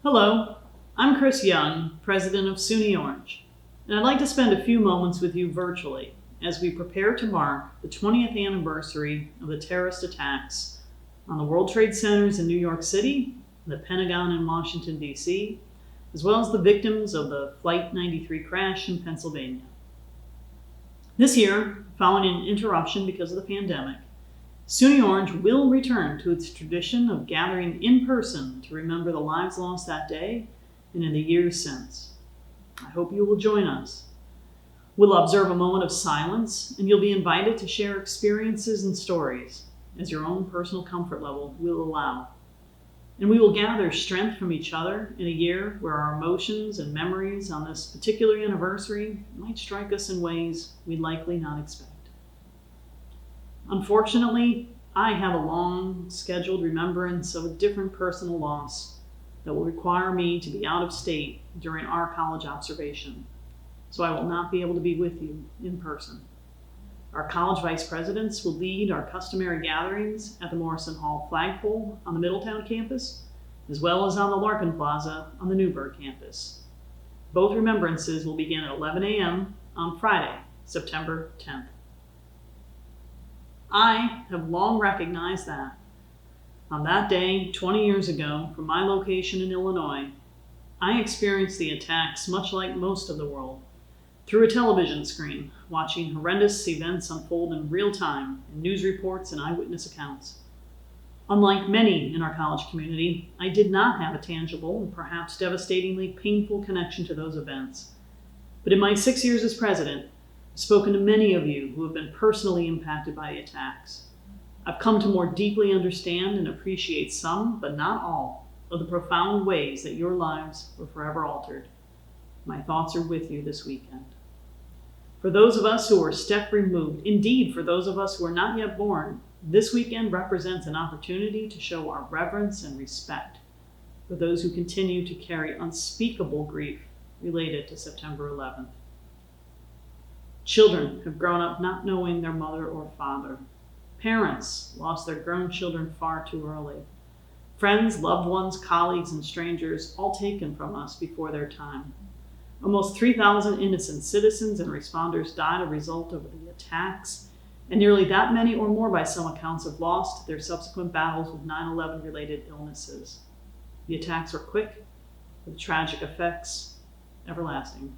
Hello, I'm Chris Young, president of SUNY Orange, and I'd like to spend a few moments with you virtually as we prepare to mark the 20th anniversary of the terrorist attacks on the World Trade Centers in New York City, the Pentagon in Washington, D.C., as well as the victims of the Flight 93 crash in Pennsylvania. This year, following an interruption because of the pandemic, SUNY Orange will return to its tradition of gathering in person to remember the lives lost that day and in the years since. I hope you will join us. We'll observe a moment of silence, and you'll be invited to share experiences and stories as your own personal comfort level will allow. And we will gather strength from each other in a year where our emotions and memories on this particular anniversary might strike us in ways we'd likely not expect. Unfortunately, I have a long scheduled remembrance of a different personal loss that will require me to be out of state during our college observation, so I will not be able to be with you in person. Our college vice presidents will lead our customary gatherings at the Morrison Hall flagpole on the Middletown campus, as well as on the Larkin Plaza on the Newburgh campus. Both remembrances will begin at 11 a.m. on Friday, September 10th. I have long recognized that on that day, 20 years ago, from my location in Illinois, I experienced the attacks much like most of the world, through a television screen, watching horrendous events unfold in real time in news reports and eyewitness accounts. Unlike many in our college community, I did not have a tangible and perhaps devastatingly painful connection to those events. But in my 6 years as president, I've spoken to many of you who have been personally impacted by the attacks. I've come to more deeply understand and appreciate some, but not all, of the profound ways that your lives were forever altered. My thoughts are with you this weekend. For those of us who are a step removed, indeed for those of us who are not yet born, this weekend represents an opportunity to show our reverence and respect for those who continue to carry unspeakable grief related to September 11th. Children have grown up not knowing their mother or father. Parents lost their grown children far too early. Friends, loved ones, colleagues, and strangers all taken from us before their time. Almost 3,000 innocent citizens and responders died as a result of the attacks, and nearly that many or more by some accounts have lost their subsequent battles with 9/11 related illnesses. The attacks were quick, with tragic effects everlasting.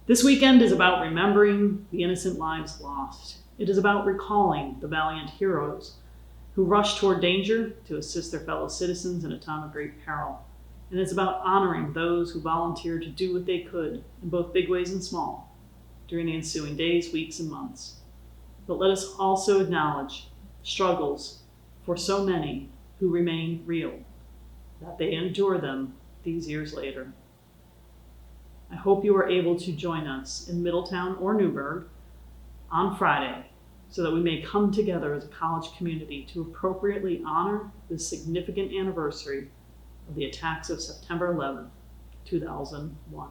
This weekend is about remembering the innocent lives lost. It is about recalling the valiant heroes who rushed toward danger to assist their fellow citizens in a time of great peril. And it's about honoring those who volunteered to do what they could in both big ways and small during the ensuing days, weeks, and months. But let us also acknowledge struggles for so many who remain real, that they endure them these years later. I hope you are able to join us in Middletown or Newburgh on Friday so that we may come together as a college community to appropriately honor this significant anniversary of the attacks of September 11th, 2001.